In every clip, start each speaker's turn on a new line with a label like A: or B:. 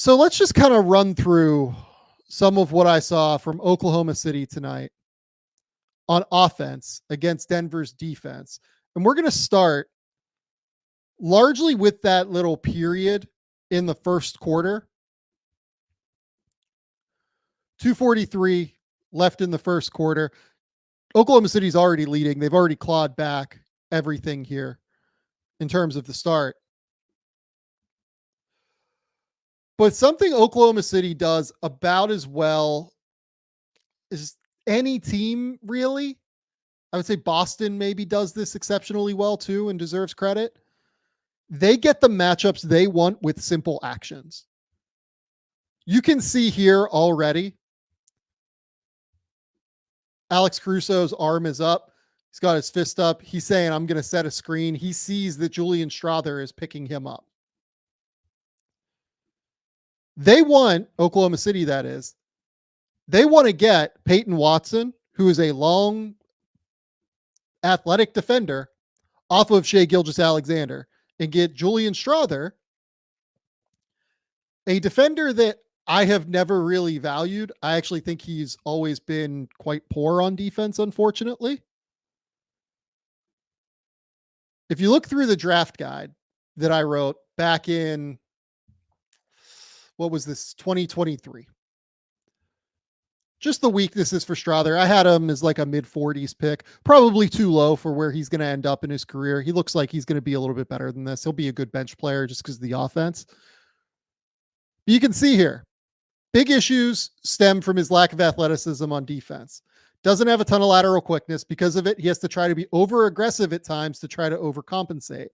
A: So let's just kind of run through some of what I saw from Oklahoma City tonight on offense against Denver's defense. And we're going to start largely with that little period in the first quarter. 2:43 left in the first quarter. Oklahoma City's already leading. They've already clawed back everything here in terms of the start. But something Oklahoma City does about as well as any team, really. I would say Boston maybe does this exceptionally well too and deserves credit. They get the matchups they want with simple actions. You can see here already, Alex Caruso's arm is up. He's got his fist up. He's saying, I'm going to set a screen. He sees that Julian Strawther is picking him up. They want, Oklahoma City that is, they want to get Peyton Watson, who is a long athletic defender, off of Shai Gilgeous-Alexander and get Julian Strawther, a defender that I have never really valued. I actually think he's always been quite poor on defense, unfortunately. If you look through the draft guide that I wrote back in, what was this, 2023, just the weaknesses for Strawther. I had him as like a mid-40s pick, probably too low for where he's going to end up in his career. He looks like he's going to be a little bit better than this. He'll be a good bench player just because of the offense. But you can see here, big issues stem from his lack of athleticism on defense. Doesn't have a ton of lateral quickness. Because of it, he has to try to be over-aggressive at times to try to overcompensate.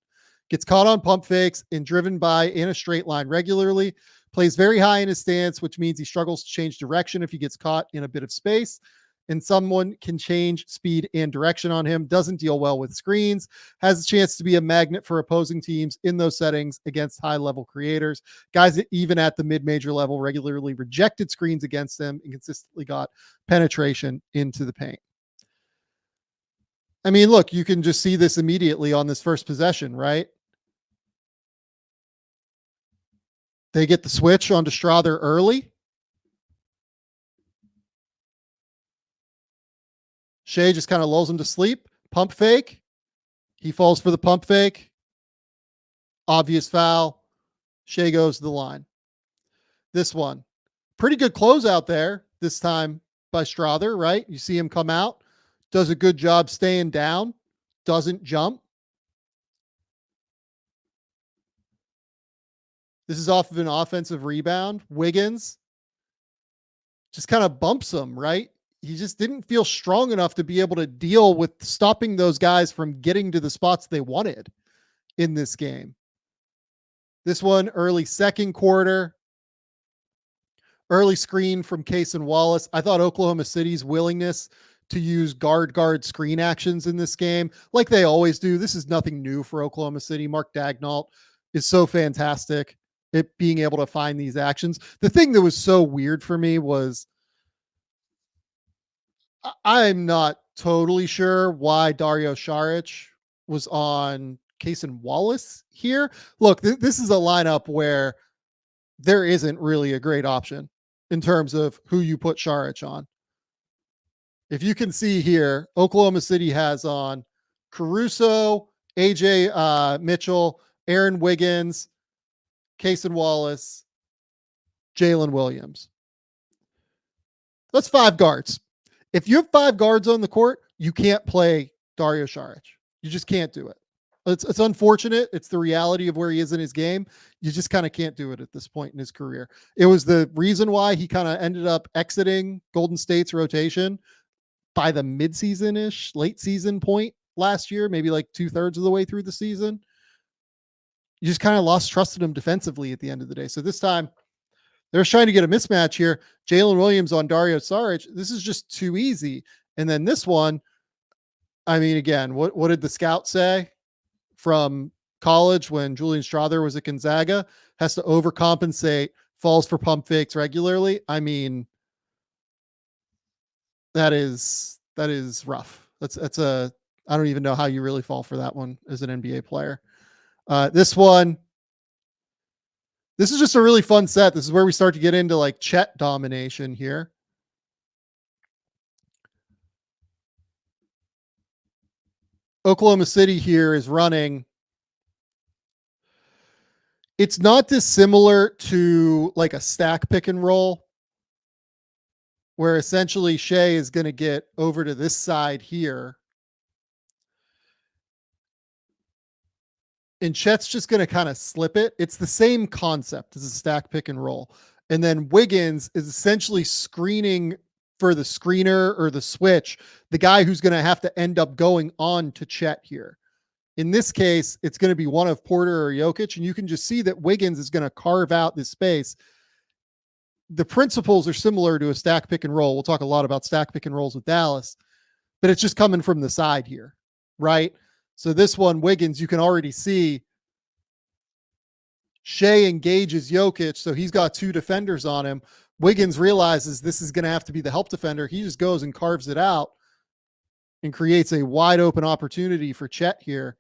A: Gets caught on pump fakes and driven by in a straight line regularly. Plays very high in his stance, which means he struggles to change direction if he gets caught in a bit of space. And someone can change speed and direction on him. Doesn't deal well with screens. Has a chance to be a magnet for opposing teams in those settings against high-level creators. Guys that even at the mid-major level regularly rejected screens against them and consistently got penetration into the paint. I mean, look, you can just see this immediately on this first possession, right? They get the switch onto Strawther early. Shai just kind of lulls him to sleep. Pump fake. He falls for the pump fake. Obvious foul. Shai goes to the line. This one. Pretty good closeout there this time by Strawther, right? You see him come out. Does a good job staying down. Doesn't jump. This is off of an offensive rebound. Wiggins just kind of bumps him, right? He just didn't feel strong enough to be able to deal with stopping those guys from getting to the spots they wanted in this game. This one, early second quarter. Early screen from Cason Wallace. I thought Oklahoma City's willingness to use guard screen actions in this game, like they always do. This is nothing new for Oklahoma City. Mark Daigneault is so fantastic at being able to find these actions. The thing that was so weird for me was I'm not totally sure why Dario Saric was on Cason Wallace here. Look, this is a lineup where there isn't really a great option in terms of who you put Saric on. If you can see here, Oklahoma City has on Caruso, AJ Mitchell, Aaron Wiggins, Cason Wallace, Jalen Williams. That's 5 guards. If you have 5 guards on the court, you can't play Dario Saric. You just can't do it. It's unfortunate. It's the reality of where he is in his game. You just kind of can't do it at this point in his career. It was the reason why he kind of ended up exiting Golden State's rotation by the midseason-ish, late season point last year, maybe like 2/3 of the way through the season. You just kind of lost trust in him defensively at the end of the day. So this time, they're trying to get a mismatch here. Jalen Williams on Dario Saric. This is just too easy. And then this one, I mean, again, what did the scout say from college when Julian Strawther was at Gonzaga? Has to overcompensate, falls for pump fakes regularly. I mean, that is rough. I don't even know how you really fall for that one as an NBA player. This one This is just a really fun set. This is where we start to get into like Chet domination here. Oklahoma City here is running. It's not dissimilar to like a stack pick and roll, where essentially Shea is going to get over to this side here. And Chet's just going to kind of slip it. It's the same concept as a stack pick and roll. And then Wiggins is essentially screening for the screener or the switch, the guy who's going to have to end up going on to Chet here. In this case, it's going to be one of Porter or Jokic, and you can just see that Wiggins is going to carve out this space. The principles are similar to a stack pick and roll. We'll talk a lot about stack pick and rolls with Dallas, but it's just coming from the side here, right? So this one, Wiggins, you can already see Shea engages Jokic, so he's got two defenders on him. Wiggins realizes this is going to have to be the help defender. He just goes and carves it out and creates a wide open opportunity for Chet here.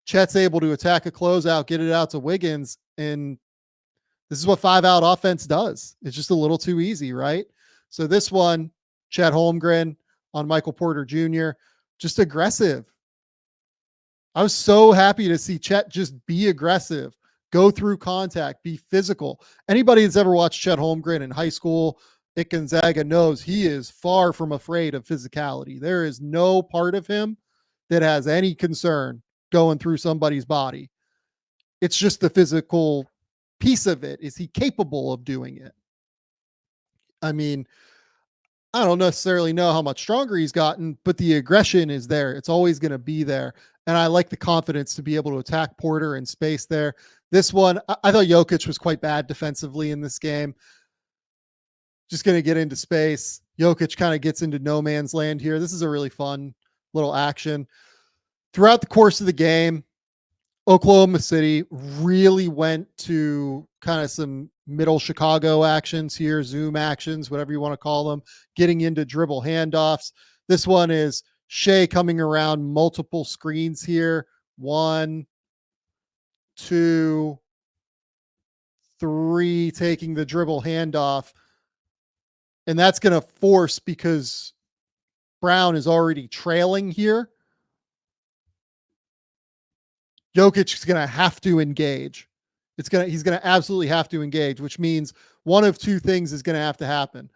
A: Chet's able to attack a closeout, get it out to Wiggins, and this is what 5-out offense does. It's just a little too easy, right? So this one, Chet Holmgren on Michael Porter Jr., just aggressive. I was so happy to see Chet just be aggressive, go through contact, be physical. Anybody that's ever watched Chet Holmgren in high school at Gonzaga knows he is far from afraid of physicality. There is no part of him that has any concern going through somebody's body. It's just the physical piece of it. Is he capable of doing it? I mean, I don't necessarily know how much stronger he's gotten, but the aggression is there. It's always going to be there. And I like the confidence to be able to attack Porter in space there. This one, I thought Jokic was quite bad defensively in this game. Just going to get into space. Jokic kind of gets into no man's land here. This is a really fun little action. Throughout the course of the game, Oklahoma City really went to kind of some middle Chicago actions here, zoom actions, whatever you want to call them, getting into dribble handoffs. This one is Shea coming around multiple screens here. 1, 2, 3, taking the dribble handoff. And that's going to force, because Brown is already trailing here, Jokic is going to have to engage. He's going to absolutely have to engage, which means one of two things is going to have to happen.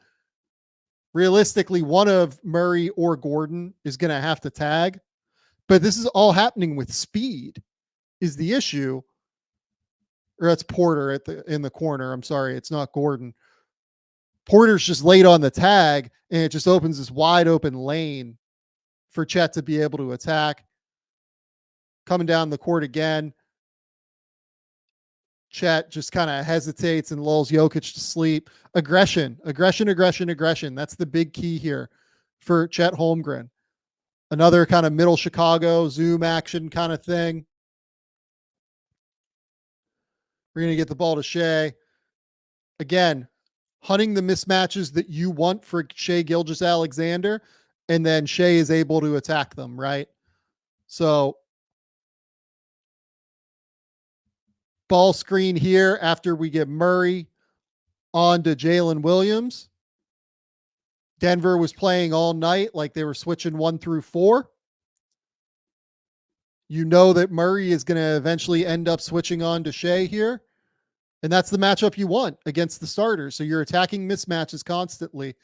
A: Realistically, one of Murray or Gordon is going to have to tag, but this is all happening with speed is the issue. Or that's Porter in the corner. I'm sorry, it's not Gordon. Porter's just late on the tag, and it just opens this wide open lane for Chet to be able to attack. Coming down the court again. Chet just kind of hesitates and lulls Jokic to sleep. Aggression. That's the big key here for Chet Holmgren. Another kind of middle Chicago zoom action kind of thing. We're going to get the ball to Shea. Again, hunting the mismatches that you want for Shea Gilgeous-Alexander, and then Shea is able to attack them, right? So ball screen here after we get Murray on to Jalen Williams. Denver was playing all night like they were switching 1 through 4. You know that Murray is going to eventually end up switching on to Shea here. And that's the matchup you want against the starters. So you're attacking mismatches constantly.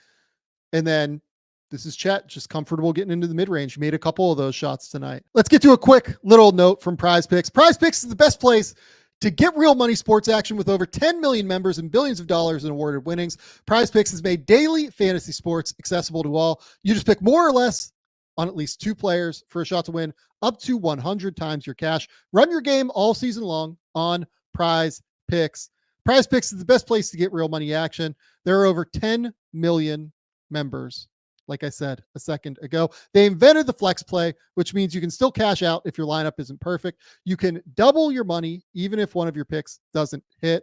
A: And then this is Chet, just comfortable getting into the mid-range. Made a couple of those shots tonight. Let's get to a quick little note from Prize Picks. Prize Picks is the best place to get real money sports action with over 10 million members and billions of dollars in awarded winnings. Prize Picks has made daily fantasy sports accessible to all. You just pick more or less on at least 2 players for a shot to win up to 100 times your cash. Run your game all season long on Prize Picks. Prize Picks is the best place to get real money action. There are over 10 million members. Like I said a second ago, they invented the flex play, which means you can still cash out if your lineup isn't perfect. You can double your money even if one of your picks doesn't hit.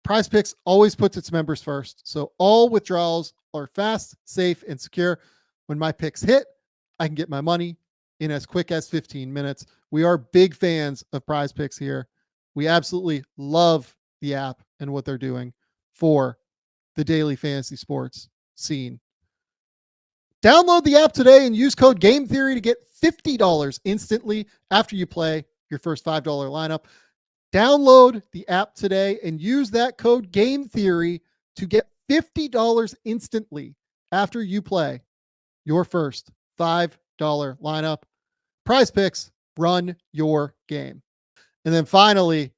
A: Prize Picks always puts its members first, so all withdrawals are fast, safe, and secure. When my picks hit, I can get my money in as quick as 15 minutes. We are big fans of Prize Picks here We absolutely love the app and what they're doing for the daily fantasy sports scene. Download the app today and use code Game Theory to get $50 instantly after you play your first $5 lineup. Download the app today and use that code Game Theory to get $50 instantly after you play your first $5 lineup. Prize Picks, run your game. And then finally,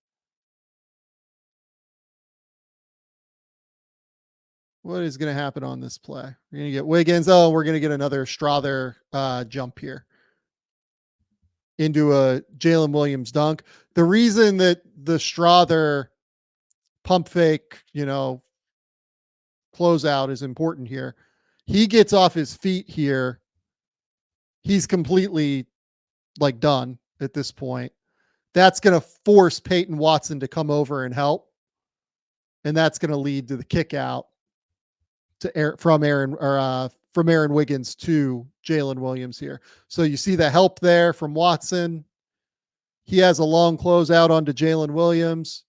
A: what is going to happen on this play? We're going to get Wiggins. Oh, we're going to get another Strother jump here into a Jalen Williams dunk. The reason that the Strother pump fake, closeout is important here. He gets off his feet here. He's completely done at this point. That's going to force Peyton Watson to come over and help. And that's going to lead to the kick out from Aaron Wiggins to Jalen Williams here. So you see the help there from Watson. He has a long closeout onto Jalen Williams.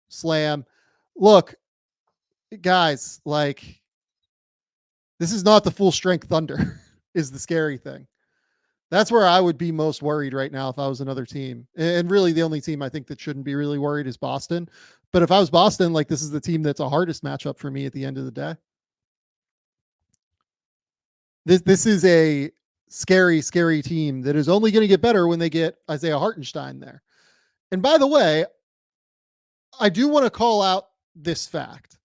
A: Slam. Look, guys, this is not the full strength Thunder is the scary thing. That's where I would be most worried right now if I was another team. And really the only team I think that shouldn't be really worried is Boston. But if I was Boston, this is the team that's the hardest matchup for me at the end of the day. This is a scary, scary team that is only going to get better when they get Isaiah Hartenstein there. And by the way, I do want to call out this fact.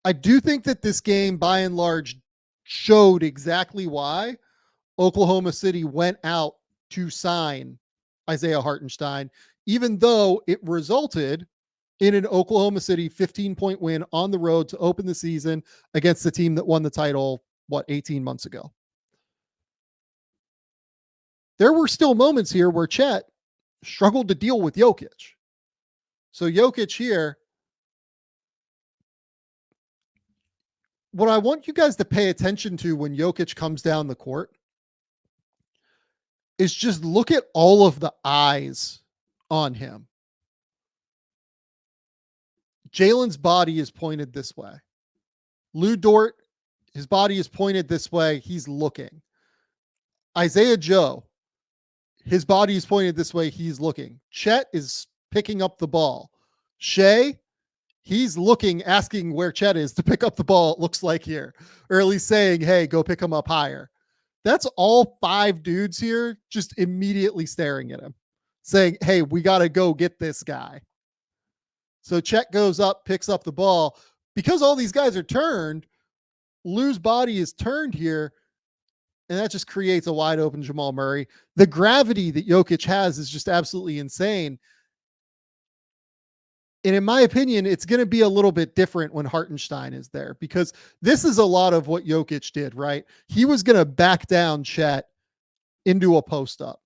A: I do think that this game, by and large, showed exactly why Oklahoma City went out to sign Isaiah Hartenstein, even though it resulted in an Oklahoma City 15-point win on the road to open the season against the team that won the title, 18 months ago. There were still moments here where Chet struggled to deal with Jokic. So Jokic here, what I want you guys to pay attention to when Jokic comes down the court is just look at all of the eyes on him. Jalen's body is pointed this way. Lou Dort, his body is pointed this way. He's looking. Isaiah Joe, his body is pointed this way. He's looking. Chet is picking up the ball. Shea, he's looking, asking where Chet is to pick up the ball, it looks like here. Or at least saying, hey, go pick him up higher. That's all 5 dudes here just immediately staring at him, saying, hey, we got to go get this guy. So Chet goes up, picks up the ball. Because all these guys are turned, Lou's body is turned here, and that just creates a wide open Jamal Murray. The gravity that Jokic has is just absolutely insane. And in my opinion, it's going to be a little bit different when Hartenstein is there, because this is a lot of what Jokic did, right? He was going to back down Chet into a post up.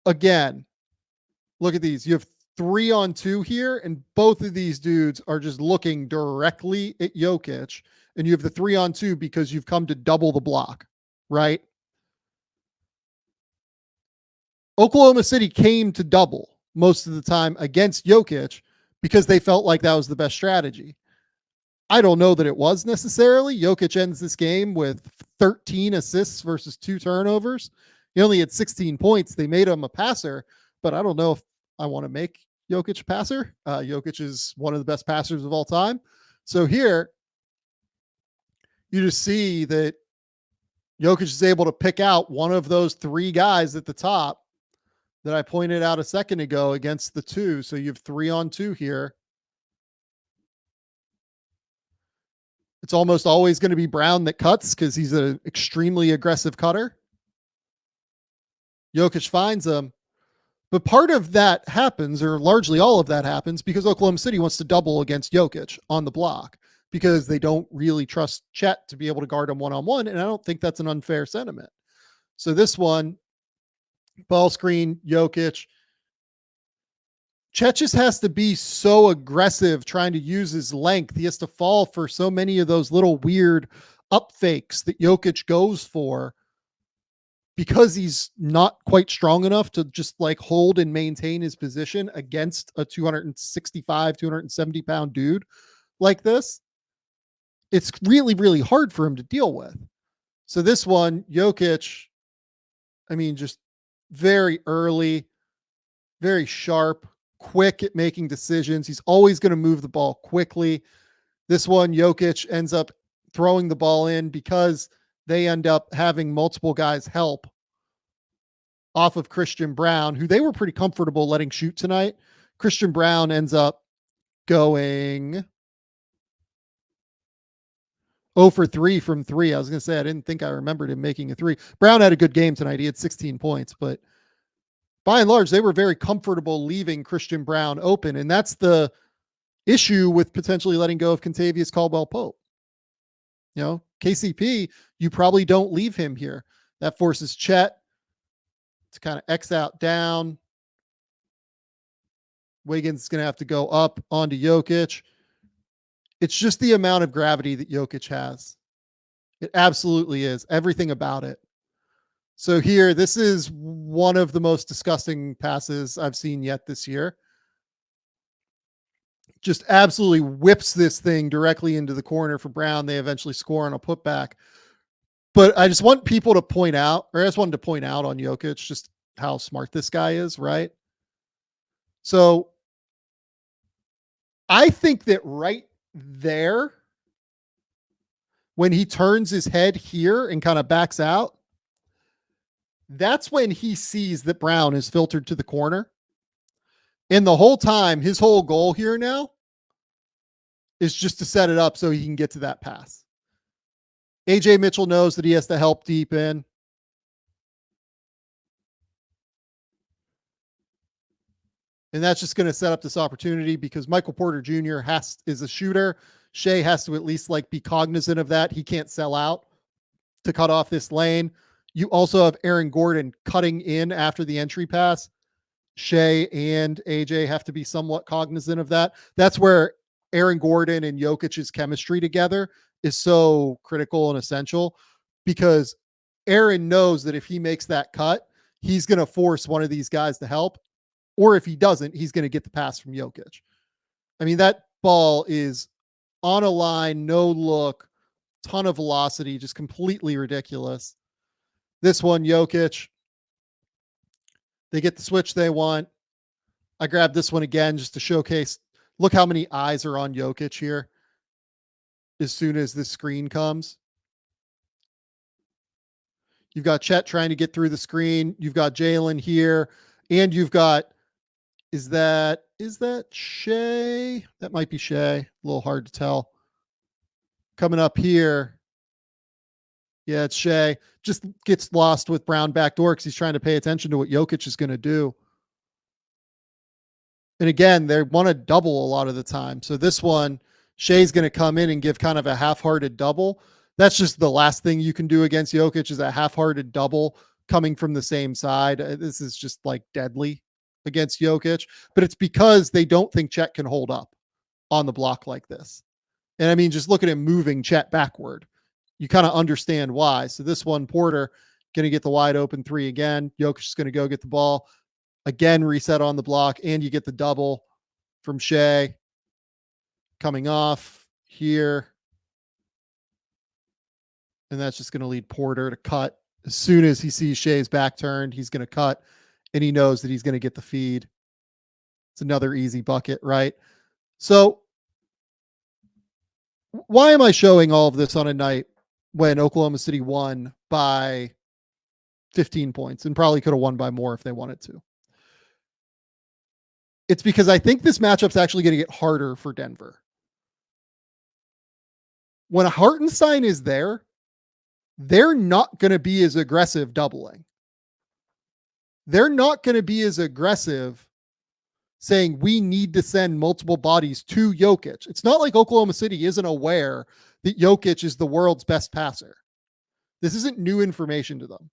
A: Again, look at these. You have 3-on-2 here, and both of these dudes are just looking directly at Jokic, and you have the 3-on-2 because you've come to double the block, right? Oklahoma City came to double most of the time against Jokic because they felt like that was the best strategy. I don't know that it was necessarily. Jokic ends this game with 13 assists versus 2 turnovers. He only had 16 points. They made him a passer, but I don't know if I want to make Jokic a passer. Jokic is one of the best passers of all time. So here, you just see that Jokic is able to pick out one of those 3 guys at the top that I pointed out a second ago against the 2. So you have 3-on-2 here. It's almost always going to be Brown that cuts because he's an extremely aggressive cutter. Jokic finds him. But part of that happens, or largely all of that happens, because Oklahoma City wants to double against Jokic on the block because they don't really trust Chet to be able to guard him one-on-one, and I don't think that's an unfair sentiment. So this one, ball screen, Jokic. Chet just has to be so aggressive trying to use his length. He has to fall for so many of those little weird up fakes that Jokic goes for because he's not quite strong enough to just like hold and maintain his position against a 265, 270 pound dude like this, it's really, really hard for him to deal with. So this one, Jokic, I mean, just very early, very sharp, quick at making decisions. He's always going to move the ball quickly. This one, Jokic ends up throwing the ball in because they end up having multiple guys help off of Christian Brown, who they were pretty comfortable letting shoot tonight. Christian Brown ends up going 0 for 3 from 3. I was going to say, I didn't think I remembered him making a 3. Brown had a good game tonight. He had 16 points, but by and large, they were very comfortable leaving Christian Brown open. And that's the issue with potentially letting go of Kentavious Caldwell-Pope. You know, KCP, you probably don't leave him here. That forces Chet to kind of X out down. Wiggins is going to have to go up onto Jokic. It's just the amount of gravity that Jokic has. It absolutely is. Everything about it. So here, this is one of the most disgusting passes I've seen yet this year. Just absolutely whips this thing directly into the corner for Brown. They eventually score on a putback. But I just want people to point out, or I just wanted to point out on Jokic, just how smart this guy is, right? So I think that right there, when he turns his head here and kind of backs out, that's when he sees that Brown is filtered to the corner. And the whole time, his whole goal here now is just to set it up so he can get to that pass. AJ Mitchell knows that he has to help deep in. And that's just going to set up this opportunity because Michael Porter Jr. is a shooter. Shea has to at least like be cognizant of that. He can't sell out to cut off this lane. You also have Aaron Gordon cutting in after the entry pass. Shea and AJ have to be somewhat cognizant of that. That's where Aaron Gordon and Jokic's chemistry together is so critical and essential, because Aaron knows that if he makes that cut, he's going to force one of these guys to help. Or if he doesn't, he's going to get the pass from Jokic. I mean, that ball is on a line, no look, ton of velocity, just completely ridiculous. This one, Jokic, they get the switch they want. I grabbed this one again just to showcase. Look how many eyes are on Jokic here as soon as this screen comes. You've got Chet trying to get through the screen. You've got Jalen here. And you've got, is that Shea? That might be Shea. A little hard to tell. Coming up here. Yeah, it's Shea. Just gets lost with Brown backdoor because he's trying to pay attention to what Jokic is going to do. And again, they want to double a lot of the time. So this one, Shea's going to come in and give kind of a half-hearted double. That's just the last thing you can do against Jokic, is a half-hearted double coming from the same side. This is just like deadly against Jokic, but it's because they don't think Chet can hold up on the block like this. And I mean, just look at him moving Chet backward. You kind of understand why. So this one, Porter going to get the wide open 3 again. Jokic is going to go get the ball again, reset on the block, and you get the double from Shea coming off here. And that's just going to lead Porter to cut. As soon as he sees Shea's back turned, he's going to cut, and he knows that he's going to get the feed. It's another easy bucket, right? So why am I showing all of this on a night when Oklahoma City won by 15 points and probably could have won by more if they wanted to? It's because I think this matchup's actually going to get harder for Denver. When Hartenstein is there, they're not going to be as aggressive doubling. They're not going to be as aggressive saying we need to send multiple bodies to Jokic. It's not like Oklahoma City isn't aware that Jokic is the world's best passer. This isn't new information to them.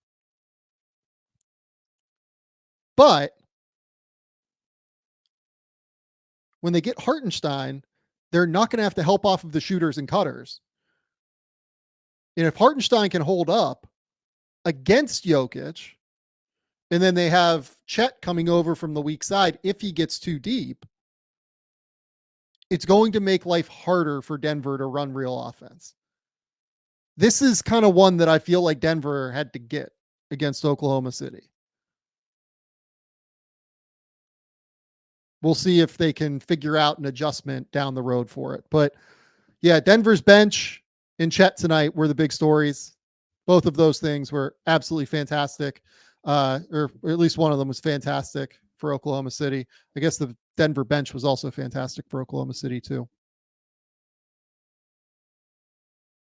A: But when they get Hartenstein, they're not going to have to help off of the shooters and cutters. And if Hartenstein can hold up, against Jokic, and then they have Chet coming over from the weak side if he gets too deep, it's going to make life harder for Denver to run real offense. This is kind of one that I feel like Denver had to get against Oklahoma City. We'll see if they can figure out an adjustment down the road for it. But yeah, Denver's bench and Chet tonight were the big stories. Both of those things were absolutely fantastic. Or at least one of them was fantastic for Oklahoma City. I guess the Denver bench was also fantastic for Oklahoma City too.